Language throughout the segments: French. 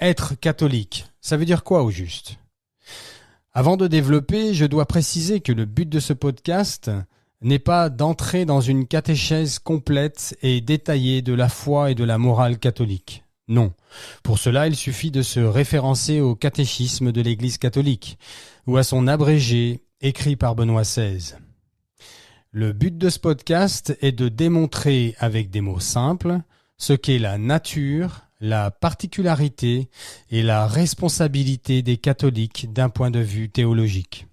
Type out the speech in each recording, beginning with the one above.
Être catholique, ça veut dire quoi au juste? Avant de développer, je dois préciser que le but de ce podcast n'est pas d'entrer dans une catéchèse complète et détaillée de la foi et de la morale catholique. Non. Pour cela, il suffit de se référencer au catéchisme de l'Église catholique ou à son abrégé écrit par Benoît XVI. Le but de ce podcast est de démontrer avec des mots simples ce qu'est la nature, la particularité et la responsabilité des catholiques d'un point de vue théologique.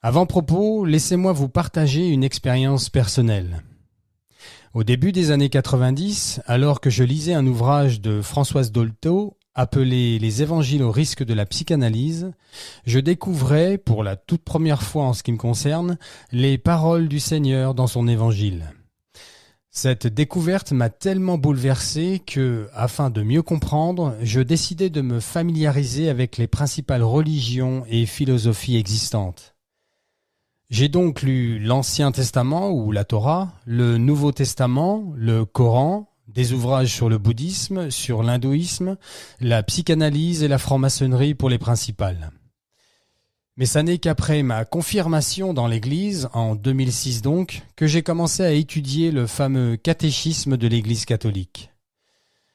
Avant-propos, laissez-moi vous partager une expérience personnelle. Au début des années 90, alors que je lisais un ouvrage de Françoise Dolto appelé « Les évangiles au risque de la psychanalyse », je découvrais, pour la toute première fois en ce qui me concerne, les paroles du Seigneur dans son évangile. Cette découverte m'a tellement bouleversé que, afin de mieux comprendre, je décidai de me familiariser avec les principales religions et philosophies existantes. J'ai donc lu l'Ancien Testament ou la Torah, le Nouveau Testament, le Coran, des ouvrages sur le bouddhisme, sur l'hindouisme, la psychanalyse et la franc-maçonnerie pour les principales. Mais ça n'est qu'après ma confirmation dans l'Église, en 2006 donc, que j'ai commencé à étudier le fameux catéchisme de l'Église catholique.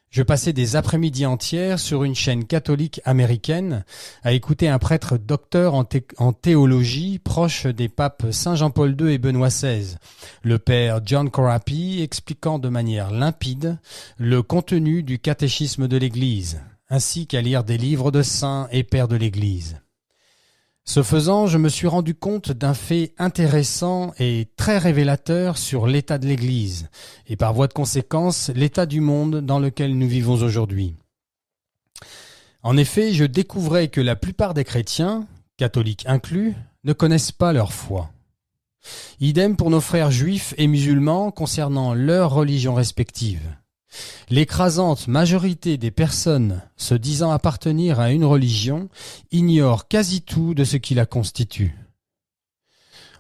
Je passais des après-midi entières sur une chaîne catholique américaine à écouter un prêtre docteur en théologie proche des papes Saint Jean-Paul II et Benoît XVI, le père John Corapi, expliquant de manière limpide le contenu du catéchisme de l'Église, ainsi qu'à lire des livres de saints et pères de l'Église. Ce faisant, je me suis rendu compte d'un fait intéressant et très révélateur sur l'état de l'Église, et par voie de conséquence, l'état du monde dans lequel nous vivons aujourd'hui. En effet, je découvrais que la plupart des chrétiens, catholiques inclus, ne connaissent pas leur foi. Idem pour nos frères juifs et musulmans concernant leurs religions respectives. L'écrasante majorité des personnes se disant appartenir à une religion ignorent quasi tout de ce qui la constitue.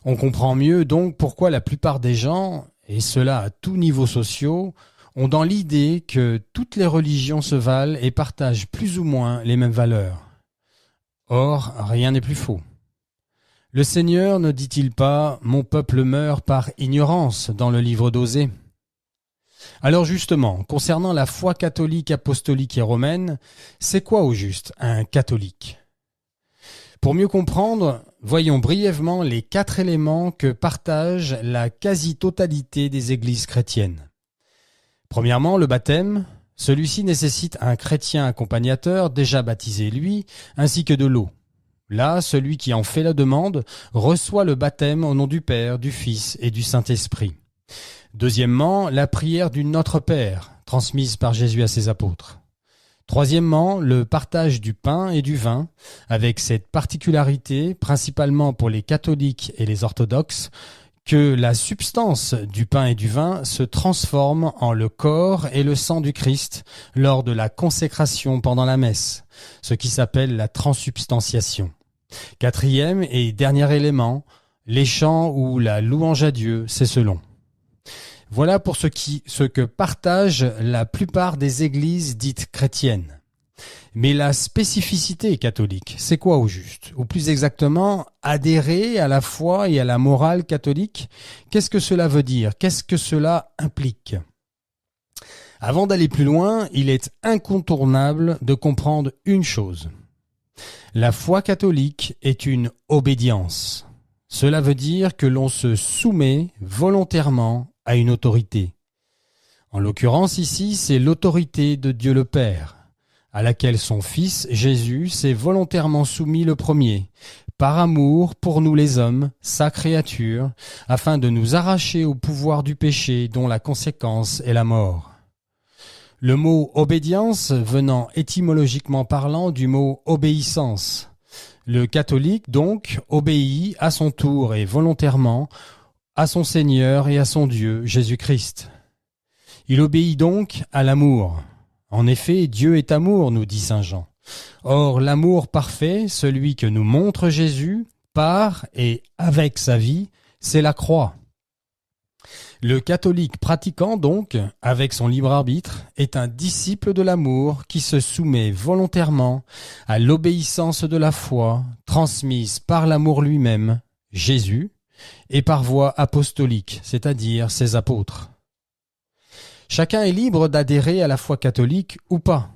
On comprend mieux donc pourquoi la plupart des gens, et cela à tous niveaux sociaux, ont dans l'idée que toutes les religions se valent et partagent plus ou moins les mêmes valeurs. Or, rien n'est plus faux. Le Seigneur ne dit-il pas « Mon peuple meurt par ignorance » dans le livre d'Osée ? Alors justement, concernant la foi catholique, apostolique et romaine, c'est quoi au juste un catholique? Pour mieux comprendre, voyons brièvement les 4 éléments que partage la quasi-totalité des églises chrétiennes. Premièrement, le baptême. Celui-ci nécessite un chrétien accompagnateur déjà baptisé lui, ainsi que de l'eau. Là, celui qui en fait la demande reçoit le baptême au nom du Père, du Fils et du Saint-Esprit. Deuxièmement, la prière du Notre Père, transmise par Jésus à ses apôtres. Troisièmement, le partage du pain et du vin, avec cette particularité, principalement pour les catholiques et les orthodoxes, que la substance du pain et du vin se transforme en le corps et le sang du Christ lors de la consécration pendant la messe, ce qui s'appelle la transsubstantiation. Quatrième et dernier élément, les chants ou la louange à Dieu, c'est selon. Voilà pour ce que partagent la plupart des églises dites chrétiennes. Mais la spécificité catholique, c'est quoi au juste? Ou plus exactement, adhérer à la foi et à la morale catholique, qu'est-ce que cela veut dire? Qu'est-ce que cela implique? Avant d'aller plus loin, il est incontournable de comprendre une chose. La foi catholique est une obédience. Cela veut dire que l'on se soumet volontairement à une autorité. En l'occurrence ici, c'est l'autorité de Dieu le Père, à laquelle son Fils Jésus s'est volontairement soumis le premier, par amour pour nous les hommes, sa créature, afin de nous arracher au pouvoir du péché dont la conséquence est la mort. Le mot obédience venant étymologiquement parlant du mot obéissance. Le catholique donc obéit à son tour et volontairement à son Seigneur et à son Dieu, Jésus-Christ. Il obéit donc à l'amour. En effet, Dieu est amour, nous dit saint Jean. Or, l'amour parfait, celui que nous montre Jésus, par et avec sa vie, c'est la croix. Le catholique pratiquant donc, avec son libre arbitre, est un disciple de l'amour qui se soumet volontairement à l'obéissance de la foi transmise par l'amour lui-même, Jésus, et par voie apostolique, c'est-à-dire ses apôtres. Chacun est libre d'adhérer à la foi catholique ou pas.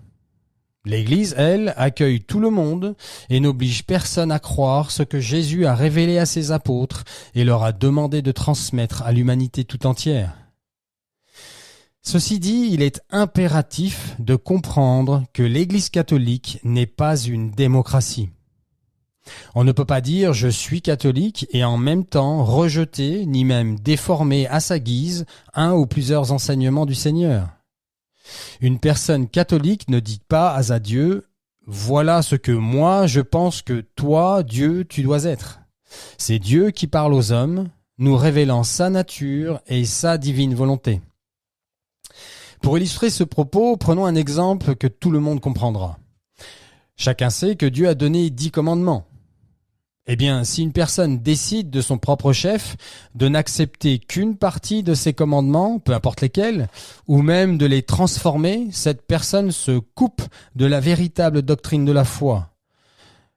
L'Église, elle, accueille tout le monde et n'oblige personne à croire ce que Jésus a révélé à ses apôtres et leur a demandé de transmettre à l'humanité tout entière. Ceci dit, il est impératif de comprendre que l'Église catholique n'est pas une démocratie. On ne peut pas dire « je suis catholique » et en même temps rejeter, ni même déformer à sa guise un ou plusieurs enseignements du Seigneur. Une personne catholique ne dit pas à Dieu « voilà ce que moi je pense que toi, Dieu, tu dois être ». C'est Dieu qui parle aux hommes, nous révélant sa nature et sa divine volonté. Pour illustrer ce propos, prenons un exemple que tout le monde comprendra. Chacun sait que Dieu a donné 10 commandements. Eh bien, si une personne décide de son propre chef de n'accepter qu'une partie de ces commandements, peu importe lesquels, ou même de les transformer, cette personne se coupe de la véritable doctrine de la foi,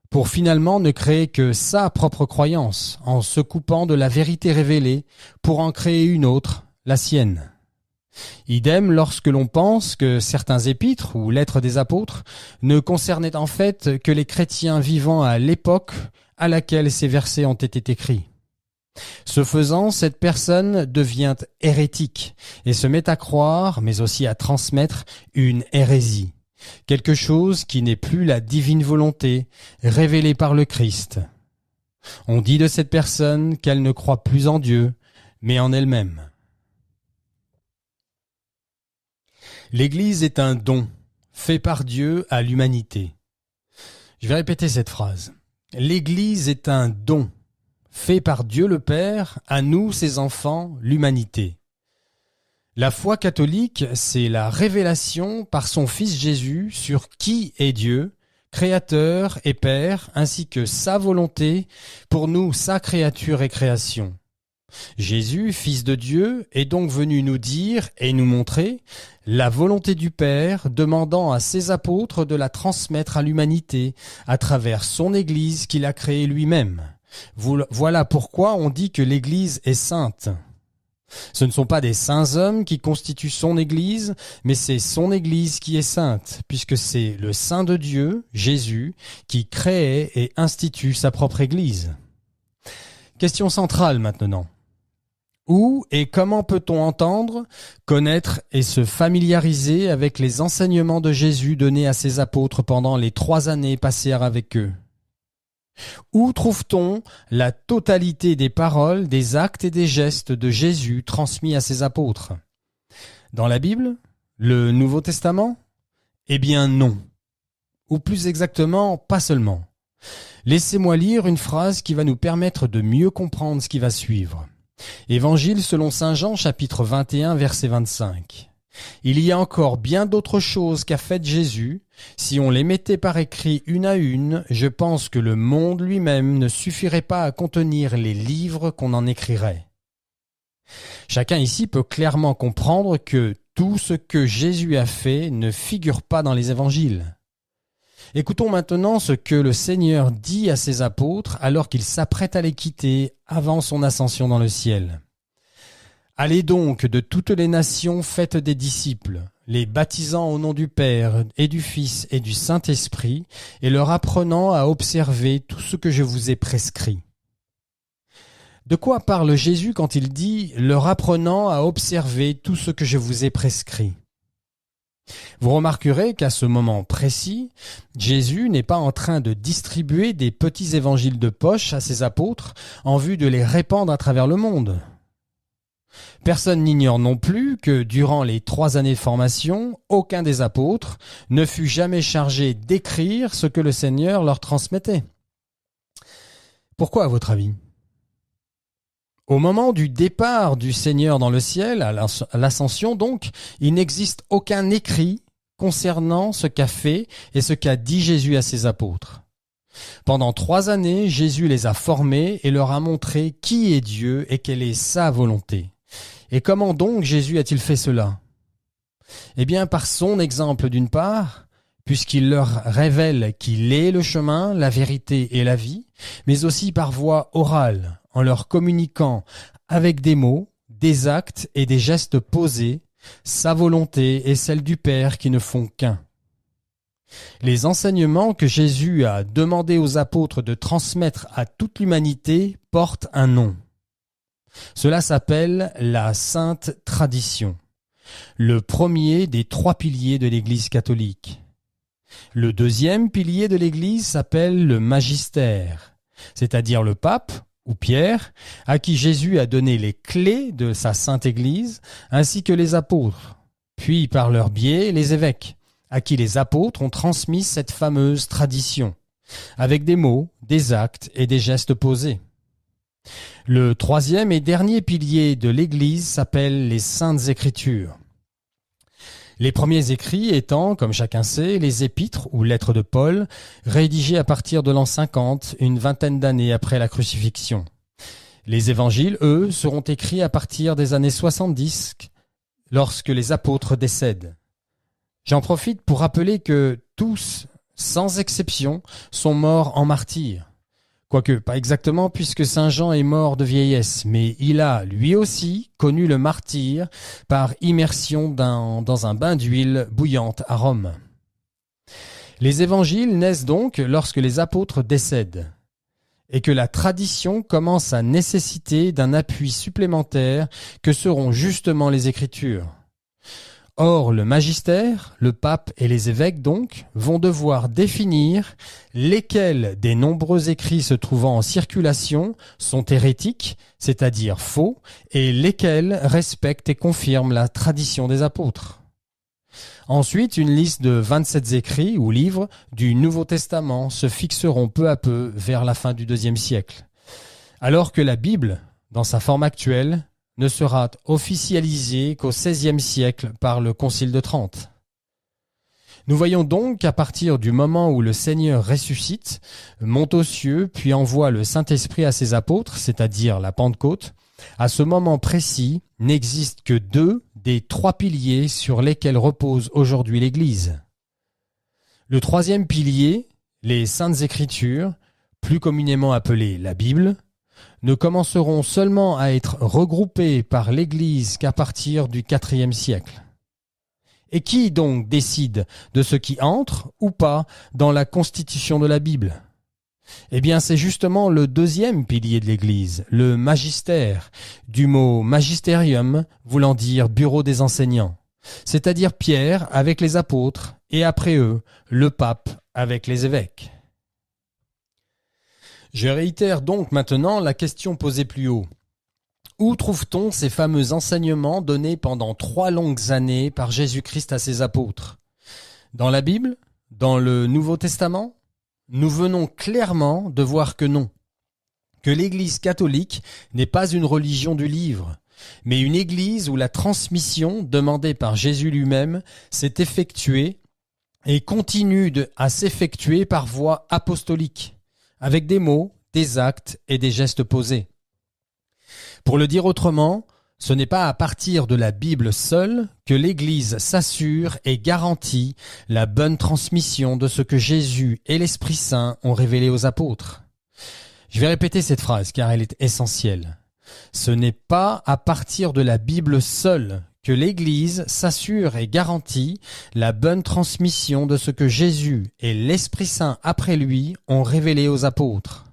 pour finalement ne créer que sa propre croyance, en se coupant de la vérité révélée, pour en créer une autre, la sienne. Idem lorsque l'on pense que certains épîtres ou lettres des apôtres ne concernaient en fait que les chrétiens vivant à l'époque à laquelle ces versets ont été écrits. Ce faisant, cette personne devient hérétique et se met à croire, mais aussi à transmettre, une hérésie, quelque chose qui n'est plus la divine volonté révélée par le Christ. On dit de cette personne qu'elle ne croit plus en Dieu, mais en elle-même. L'Église est un don fait par Dieu à l'humanité. Je vais répéter cette phrase. L'Église est un don fait par Dieu le Père à nous, ses enfants, l'humanité. La foi catholique, c'est la révélation par son Fils Jésus sur qui est Dieu, Créateur et Père, ainsi que sa volonté pour nous, sa créature et création. Jésus, Fils de Dieu, est donc venu nous dire et nous montrer la volonté du Père, demandant à ses apôtres de la transmettre à l'humanité à travers son Église qu'il a créée lui-même. Voilà pourquoi on dit que l'Église est sainte. Ce ne sont pas des saints hommes qui constituent son Église, mais c'est son Église qui est sainte, puisque c'est le Saint de Dieu, Jésus, qui crée et institue sa propre Église. Question centrale maintenant. Où et comment peut-on entendre, connaître et se familiariser avec les enseignements de Jésus donnés à ses apôtres pendant les 3 années passées avec eux? Où trouve-t-on la totalité des paroles, des actes et des gestes de Jésus transmis à ses apôtres? Dans la Bible? Le Nouveau Testament? Eh bien non. Ou plus exactement, pas seulement. Laissez-moi lire une phrase qui va nous permettre de mieux comprendre ce qui va suivre. Évangile selon saint Jean, chapitre 21, verset 25. Il y a encore bien d'autres choses qu'a faites Jésus. Si on les mettait par écrit une à une, je pense que le monde lui-même ne suffirait pas à contenir les livres qu'on en écrirait. Chacun ici peut clairement comprendre que tout ce que Jésus a fait ne figure pas dans les évangiles. Écoutons maintenant ce que le Seigneur dit à ses apôtres alors qu'il s'apprête à les quitter avant son ascension dans le ciel. « Allez donc de toutes les nations, faites des disciples, les baptisant au nom du Père et du Fils et du Saint-Esprit, et leur apprenant à observer tout ce que je vous ai prescrit. » De quoi parle Jésus quand il dit « leur apprenant à observer tout ce que je vous ai prescrit » ? Vous remarquerez qu'à ce moment précis, Jésus n'est pas en train de distribuer des petits évangiles de poche à ses apôtres en vue de les répandre à travers le monde. Personne n'ignore non plus que durant les 3 années de formation, aucun des apôtres ne fut jamais chargé d'écrire ce que le Seigneur leur transmettait. Pourquoi, à votre avis ? Au moment du départ du Seigneur dans le ciel, à l'ascension donc, il n'existe aucun écrit concernant ce qu'a fait et ce qu'a dit Jésus à ses apôtres. Pendant 3 années, Jésus les a formés et leur a montré qui est Dieu et quelle est sa volonté. Et comment donc Jésus a-t-il fait cela? Eh bien, par son exemple d'une part, puisqu'il leur révèle qu'il est le chemin, la vérité et la vie, mais aussi par voie orale, en leur communiquant avec des mots, des actes et des gestes posés, sa volonté et celle du Père qui ne font qu'un. Les enseignements que Jésus a demandé aux apôtres de transmettre à toute l'humanité portent un nom. Cela s'appelle la Sainte Tradition, le premier des 3 piliers de l'Église catholique. Le deuxième pilier de l'Église s'appelle le Magistère, c'est-à-dire le pape, ou Pierre, à qui Jésus a donné les clés de sa Sainte Église, ainsi que les apôtres, puis par leur biais les évêques, à qui les apôtres ont transmis cette fameuse tradition, avec des mots, des actes et des gestes posés. Le troisième et dernier pilier de l'Église s'appelle les Saintes Écritures. Les premiers écrits étant, comme chacun sait, les épîtres ou lettres de Paul, rédigées à partir de l'an 50, une vingtaine d'années après la crucifixion. Les évangiles, eux, seront écrits à partir des années 70, lorsque les apôtres décèdent. J'en profite pour rappeler que tous, sans exception, sont morts en martyrs. Quoique, pas exactement, puisque Saint Jean est mort de vieillesse, mais il a, lui aussi, connu le martyre par immersion dans un bain d'huile bouillante à Rome. Les évangiles naissent donc lorsque les apôtres décèdent, et que la tradition commence à nécessiter d'un appui supplémentaire que seront justement les Écritures. Or, le magistère, le pape et les évêques donc, vont devoir définir lesquels des nombreux écrits se trouvant en circulation sont hérétiques, c'est-à-dire faux, et lesquels respectent et confirment la tradition des apôtres. Ensuite, une liste de 27 écrits ou livres du Nouveau Testament se fixeront peu à peu vers la fin du IIe siècle, alors que la Bible, dans sa forme actuelle, ne sera officialisée qu'au XVIe siècle par le Concile de Trente. Nous voyons donc qu'à partir du moment où le Seigneur ressuscite, monte aux cieux, puis envoie le Saint-Esprit à ses apôtres, c'est-à-dire la Pentecôte, à ce moment précis n'existent que 2 des 3 piliers sur lesquels repose aujourd'hui l'Église. Le 3e pilier, les Saintes Écritures, plus communément appelées la Bible, ne commenceront seulement à être regroupés par l'Église qu'à partir du IVe siècle. Et qui donc décide de ce qui entre ou pas dans la constitution de la Bible? Eh bien, c'est justement le 2e pilier de l'Église, le magistère, du mot magisterium voulant dire bureau des enseignants, c'est-à-dire Pierre avec les apôtres et après eux, le pape avec les évêques. Je réitère donc maintenant la question posée plus haut. Où trouve-t-on ces fameux enseignements donnés pendant 3 longues années par Jésus-Christ à ses apôtres? Dans la Bible? Dans le Nouveau Testament? Nous venons clairement de voir que non. Que l'Église catholique n'est pas une religion du livre, mais une Église où la transmission demandée par Jésus lui-même s'est effectuée et continue à s'effectuer par voie apostolique, avec des mots, des actes et des gestes posés. Pour le dire autrement, ce n'est pas à partir de la Bible seule que l'Église s'assure et garantit la bonne transmission de ce que Jésus et l'Esprit Saint ont révélé aux apôtres. Je vais répéter cette phrase car elle est essentielle. Ce n'est pas à partir de la Bible seule que l'Église s'assure et garantit la bonne transmission de ce que Jésus et l'Esprit Saint après lui ont révélé aux apôtres.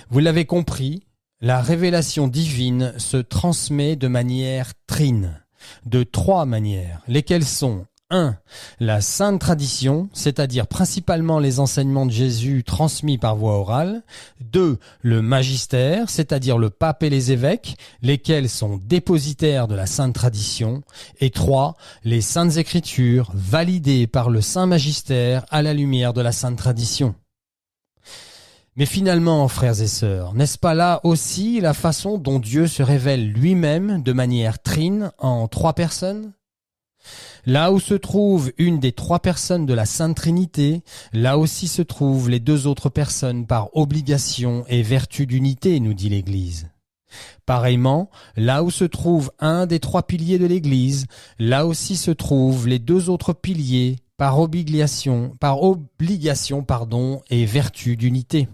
Vous l'avez compris, la révélation divine se transmet de manière trine, de 3 manières, lesquelles sont 1. La sainte tradition, c'est-à-dire principalement les enseignements de Jésus transmis par voie orale. 2. Le magistère, c'est-à-dire le pape et les évêques, lesquels sont dépositaires de la sainte tradition. Et 3. Les saintes écritures, validées par le saint magistère à la lumière de la sainte tradition. Mais finalement, frères et sœurs, n'est-ce pas là aussi la façon dont Dieu se révèle lui-même de manière trine en 3 personnes? Là où se trouve une des 3 personnes de la Sainte Trinité, là aussi se trouvent les 2 autres personnes par obligation et vertu d'unité, nous dit l'Église. Pareillement, là où se trouve un des 3 piliers de l'Église, là aussi se trouvent les 2 autres piliers par obligation, et vertu d'unité.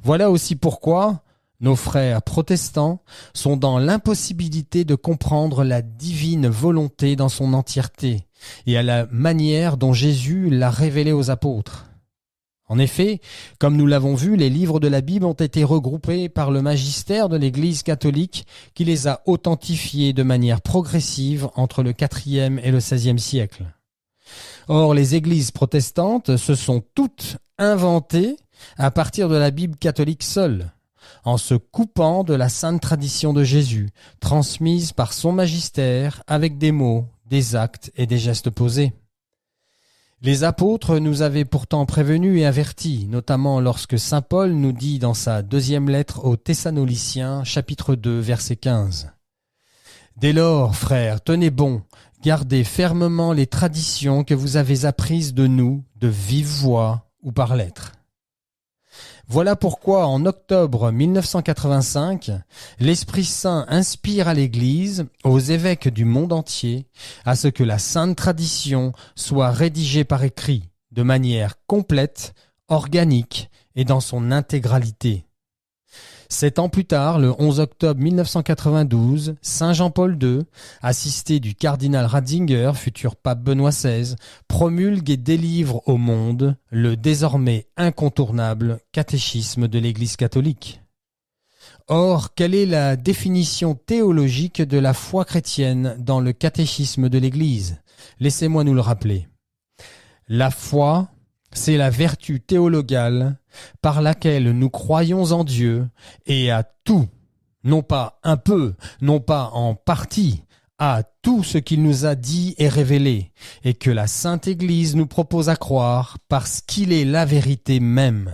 Voilà aussi pourquoi nos frères protestants sont dans l'impossibilité de comprendre la divine volonté dans son entièreté et à la manière dont Jésus l'a révélée aux apôtres. En effet, comme nous l'avons vu, les livres de la Bible ont été regroupés par le magistère de l'Église catholique qui les a authentifiés de manière progressive entre le IVe et le XVIe siècle. Or, les églises protestantes se sont toutes inventées à partir de la Bible catholique seule, en se coupant de la sainte tradition de Jésus, transmise par son magistère avec des mots, des actes et des gestes posés. Les apôtres nous avaient pourtant prévenus et avertis, notamment lorsque saint Paul nous dit dans sa 2e lettre aux Thessaloniciens, chapitre 2, verset 15. « Dès lors, frères, tenez bon, gardez fermement les traditions que vous avez apprises de nous, de vive voix ou par lettres. » Voilà pourquoi, en octobre 1985, l'Esprit Saint inspire à l'Église, aux évêques du monde entier, à ce que la sainte tradition soit rédigée par écrit, de manière complète, organique et dans son intégralité. 7 ans plus tard, le 11 octobre 1992, Saint Jean-Paul II, assisté du cardinal Ratzinger, futur pape Benoît XVI, promulgue et délivre au monde le désormais incontournable catéchisme de l'Église catholique. Or, quelle est la définition théologique de la foi chrétienne dans le catéchisme de l'Église? Laissez-moi nous le rappeler. La foi, c'est la vertu théologale par laquelle nous croyons en Dieu et à tout, non pas un peu, non pas en partie, à tout ce qu'il nous a dit et révélé, et que la Sainte Église nous propose à croire parce qu'il est la vérité même.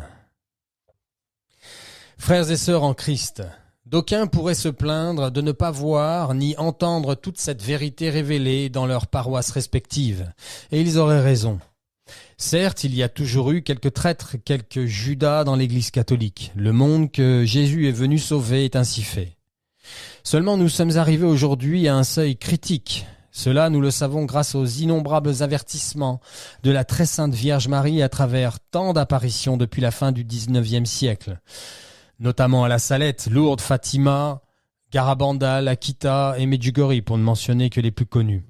Frères et sœurs en Christ, d'aucuns pourraient se plaindre de ne pas voir ni entendre toute cette vérité révélée dans leurs paroisses respectives, et ils auraient raison. Certes, il y a toujours eu quelques traîtres, quelques Judas dans l'Église catholique. Le monde que Jésus est venu sauver est ainsi fait. Seulement, nous sommes arrivés aujourd'hui à un seuil critique. Cela, nous le savons grâce aux innombrables avertissements de la très sainte Vierge Marie à travers tant d'apparitions depuis la fin du XIXe siècle, notamment à la Salette, Lourdes, Fatima, Garabandal, Akita et Medjugorje, pour ne mentionner que les plus connus.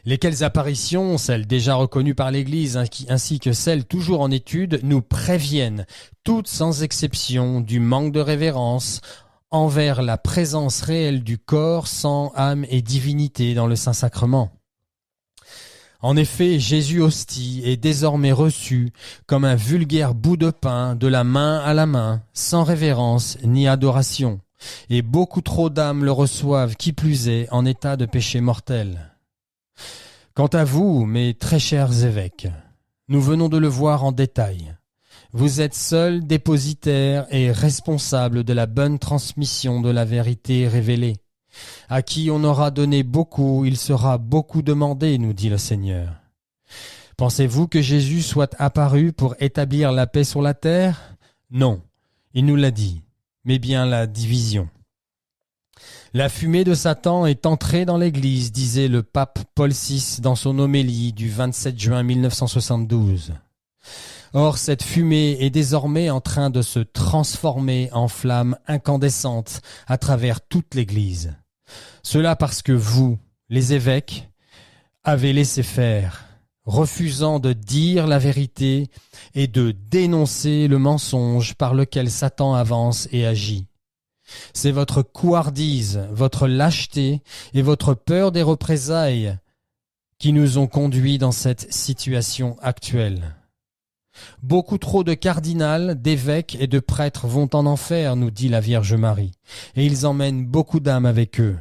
Lesquelles apparitions, celles déjà reconnues par l'Église ainsi que celles toujours en étude, nous préviennent, toutes sans exception, du manque de révérence envers la présence réelle du corps, sang, âme et divinité dans le Saint-Sacrement. En effet, Jésus hostie est désormais reçu comme un vulgaire bout de pain de la main à la main, sans révérence ni adoration, et beaucoup trop d'âmes le reçoivent, qui plus est, en état de péché mortel. Quant à vous, mes très chers évêques, nous venons de le voir en détail. Vous êtes seuls dépositaires et responsables de la bonne transmission de la vérité révélée. À qui on aura donné beaucoup, il sera beaucoup demandé, nous dit le Seigneur. Pensez-vous que Jésus soit apparu pour établir la paix sur la terre? Non, il nous l'a dit, mais bien la division. La fumée de Satan est entrée dans l'Église, disait le pape Paul VI dans son homélie du 27 juin 1972. Or, cette fumée est désormais en train de se transformer en flamme incandescente à travers toute l'Église. Cela parce que vous, les évêques, avez laissé faire, refusant de dire la vérité et de dénoncer le mensonge par lequel Satan avance et agit. C'est votre couardise, votre lâcheté et votre peur des représailles qui nous ont conduits dans cette situation actuelle. Beaucoup trop de cardinals, d'évêques et de prêtres vont en enfer, nous dit la Vierge Marie, et ils emmènent beaucoup d'âmes avec eux.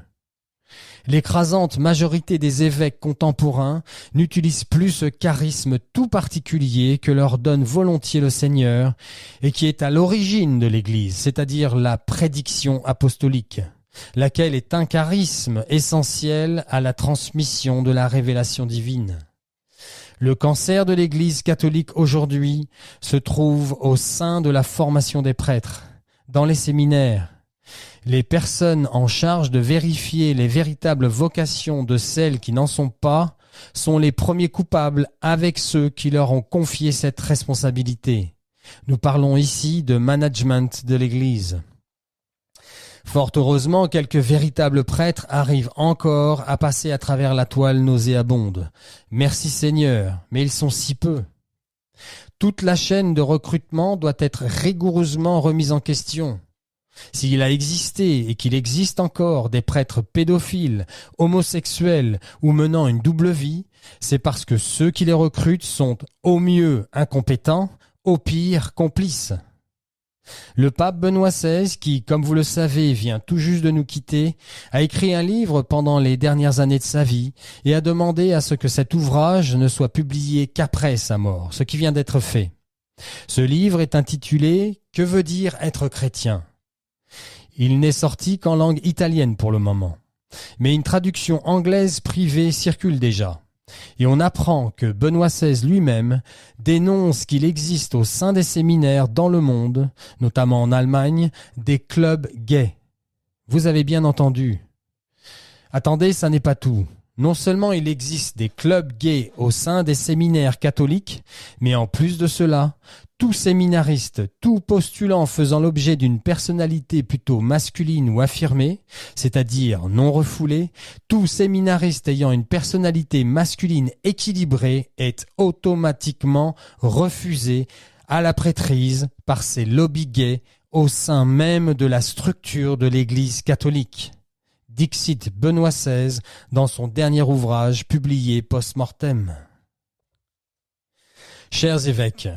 L'écrasante majorité des évêques contemporains n'utilisent plus ce charisme tout particulier que leur donne volontiers le Seigneur et qui est à l'origine de l'Église, c'est-à-dire la prédiction apostolique, laquelle est un charisme essentiel à la transmission de la révélation divine. Le cancer de l'Église catholique aujourd'hui se trouve au sein de la formation des prêtres, dans les séminaires, Les personnes en charge de vérifier les véritables vocations de celles qui n'en sont pas sont les premiers coupables avec ceux qui leur ont confié cette responsabilité. Nous parlons ici de management de l'Église. Fort heureusement, quelques véritables prêtres arrivent encore à passer à travers la toile nauséabonde. Merci Seigneur, mais ils sont si peu. Toute la chaîne de recrutement doit être rigoureusement remise en question. S'il a existé et qu'il existe encore des prêtres pédophiles, homosexuels ou menant une double vie, c'est parce que ceux qui les recrutent sont au mieux incompétents, au pire complices. Le pape Benoît XVI, qui, comme vous le savez, vient tout juste de nous quitter, a écrit un livre pendant les dernières années de sa vie et a demandé à ce que cet ouvrage ne soit publié qu'après sa mort, ce qui vient d'être fait. Ce livre est intitulé « Que veut dire être chrétien ?» Il n'est sorti qu'en langue italienne pour le moment, mais une traduction anglaise privée circule déjà. Et on apprend que Benoît XVI lui-même dénonce qu'il existe au sein des séminaires dans le monde, notamment en Allemagne, des clubs gays. Vous avez bien entendu. Attendez, ça n'est pas tout. Non seulement il existe des clubs gays au sein des séminaires catholiques, mais en plus de cela, tout séminariste, tout postulant faisant l'objet d'une personnalité plutôt masculine ou affirmée, c'est-à-dire non refoulée, tout séminariste ayant une personnalité masculine équilibrée est automatiquement refusé à la prêtrise par ces lobbies gays au sein même de la structure de l'Église catholique. Dixit Benoît XVI dans son dernier ouvrage publié post-mortem. Chers évêques,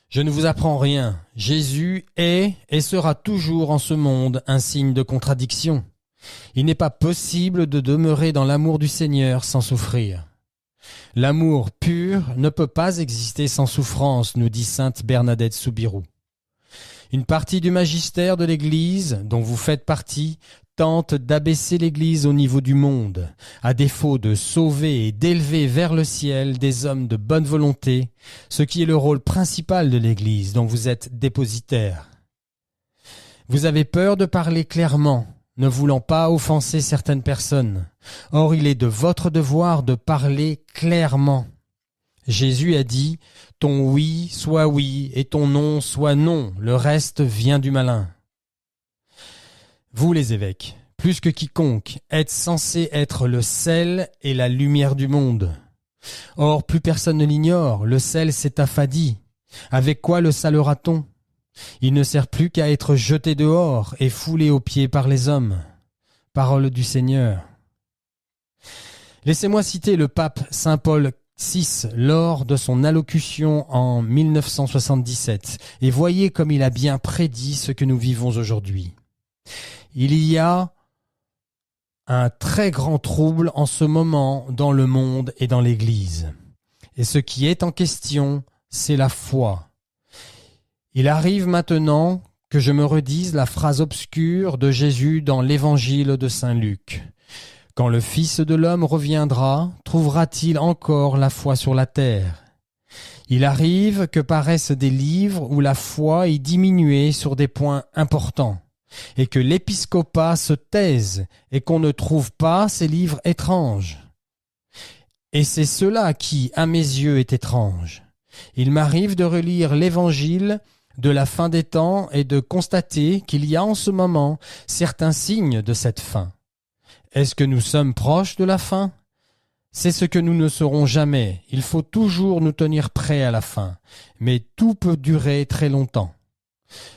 je ne vous apprends rien. Jésus est et sera toujours en ce monde un signe de contradiction. Il n'est pas possible de demeurer dans l'amour du Seigneur sans souffrir. L'amour pur ne peut pas exister sans souffrance, nous dit sainte Bernadette Soubirous. Une partie du magistère de l'Église, dont vous faites partie, tente d'abaisser l'Église au niveau du monde, à défaut de sauver et d'élever vers le ciel des hommes de bonne volonté, ce qui est le rôle principal de l'Église dont vous êtes dépositaire. Vous avez peur de parler clairement, ne voulant pas offenser certaines personnes. Or, il est de votre devoir de parler clairement. Jésus a dit « Ton oui soit oui et ton non soit non, le reste vient du malin ». Vous les évêques, plus que quiconque, êtes censés être le sel et la lumière du monde. Or, plus personne ne l'ignore, le sel s'est affadi. Avec quoi le salera-t-on ? Il ne sert plus qu'à être jeté dehors et foulé aux pieds par les hommes. Parole du Seigneur. Laissez-moi citer le pape Saint Paul VI lors de son allocution en 1977 et voyez comme il a bien prédit ce que nous vivons aujourd'hui. Il y a un très grand trouble en ce moment dans le monde et dans l'Église. Et ce qui est en question, c'est la foi. Il arrive maintenant que je me redise la phrase obscure de Jésus dans l'Évangile de Saint Luc. « Quand le Fils de l'homme reviendra, trouvera-t-il encore la foi sur la terre ?» Il arrive que paraissent des livres où la foi est diminuée sur des points importants, et que l'épiscopat se taise et qu'on ne trouve pas ces livres étranges. Et c'est cela qui, à mes yeux, est étrange. Il m'arrive de relire l'Évangile de la fin des temps et de constater qu'il y a en ce moment certains signes de cette fin. Est-ce que nous sommes proches de la fin ? C'est ce que nous ne saurons jamais. Il faut toujours nous tenir prêts à la fin, mais tout peut durer très longtemps.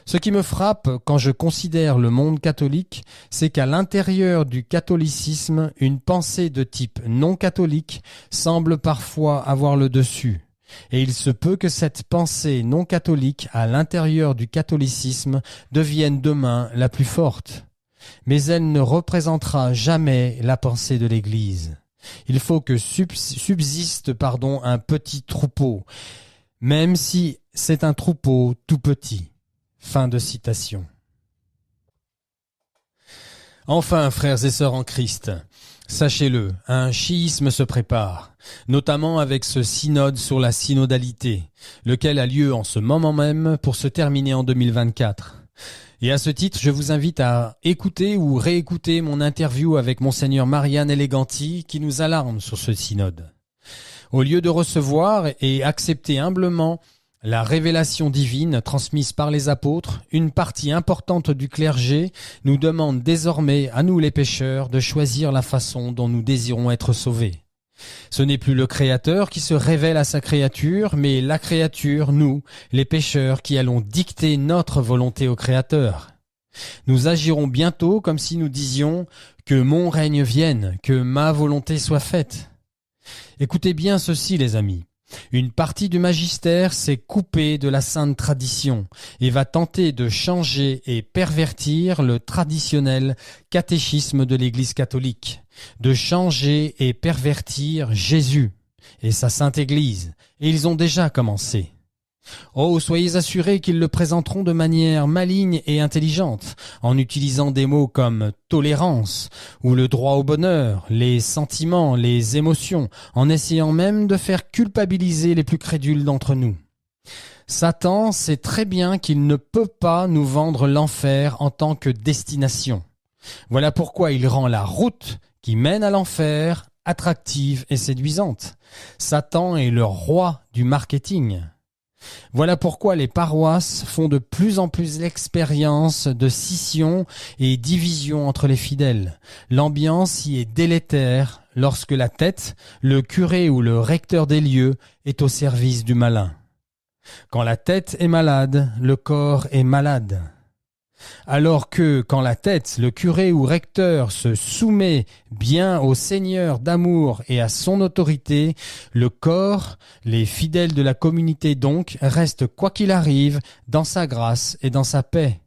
Ce qui me frappe quand je considère le monde catholique, c'est qu'à l'intérieur du catholicisme, une pensée de type non catholique semble parfois avoir le dessus. Et il se peut que cette pensée non catholique à l'intérieur du catholicisme devienne demain la plus forte. Mais elle ne représentera jamais la pensée de l'Église. Il faut que subsiste un petit troupeau, même si c'est un troupeau tout petit. Fin de citation. Enfin, frères et sœurs en Christ, sachez-le, un chiisme se prépare, notamment avec ce synode sur la synodalité, lequel a lieu en ce moment même pour se terminer en 2024. Et à ce titre, je vous invite à écouter ou réécouter mon interview avec Monseigneur Marianne Eleganti qui nous alarme sur ce synode. Au lieu de recevoir et accepter humblement la révélation divine transmise par les apôtres, une partie importante du clergé nous demande désormais, à nous les pécheurs, de choisir la façon dont nous désirons être sauvés. Ce n'est plus le Créateur qui se révèle à sa créature, mais la créature, nous, les pécheurs, qui allons dicter notre volonté au Créateur. Nous agirons bientôt comme si nous disions « que mon règne vienne, que ma volonté soit faite ». Écoutez bien ceci, les amis. Une partie du magistère s'est coupée de la sainte tradition et va tenter de changer et pervertir le traditionnel catéchisme de l'Église catholique, de changer et pervertir Jésus et sa sainte Église, et ils ont déjà commencé. Oh, soyez assurés qu'ils le présenteront de manière maligne et intelligente, en utilisant des mots comme tolérance ou le droit au bonheur, les sentiments, les émotions, en essayant même de faire culpabiliser les plus crédules d'entre nous. Satan sait très bien qu'il ne peut pas nous vendre l'enfer en tant que destination. Voilà pourquoi il rend la route qui mène à l'enfer attractive et séduisante. Satan est le roi du marketing. Voilà pourquoi les paroisses font de plus en plus l'expérience de scission et division entre les fidèles. L'ambiance y est délétère lorsque la tête, le curé ou le recteur des lieux est au service du malin. Quand la tête est malade, le corps est malade. Alors que, quand la tête, le curé ou recteur se soumet bien au Seigneur d'amour et à son autorité, le corps, les fidèles de la communauté donc, restent quoi qu'il arrive dans sa grâce et dans sa paix.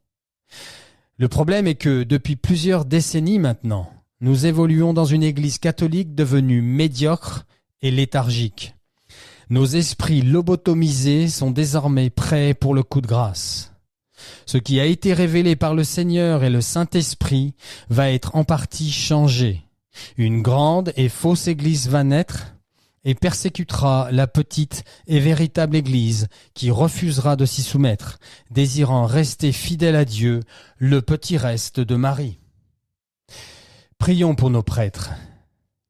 Le problème est que, depuis plusieurs décennies maintenant, nous évoluons dans une église catholique devenue médiocre et léthargique. Nos esprits lobotomisés sont désormais prêts pour le coup de grâce. Ce qui a été révélé par le Seigneur et le Saint-Esprit va être en partie changé. Une grande et fausse Église va naître et persécutera la petite et véritable Église qui refusera de s'y soumettre, désirant rester fidèle à Dieu, le petit reste de Marie. Prions pour nos prêtres,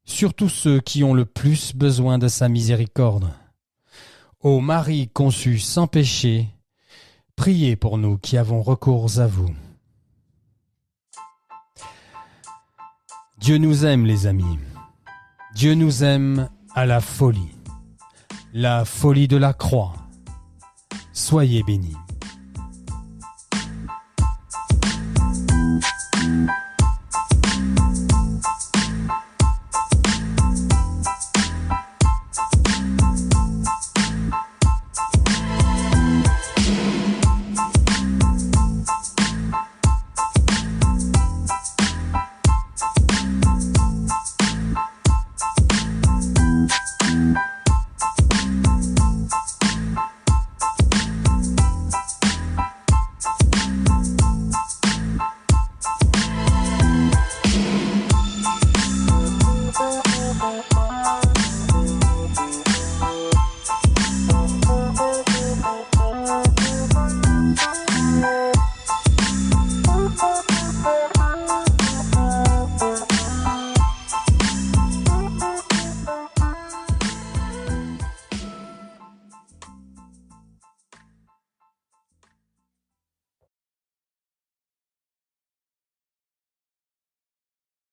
surtout ceux qui ont le plus besoin de sa miséricorde. Ô Marie conçue sans péché, priez pour nous qui avons recours à vous. Dieu nous aime, les amis. Dieu nous aime à la folie de la croix. Soyez bénis.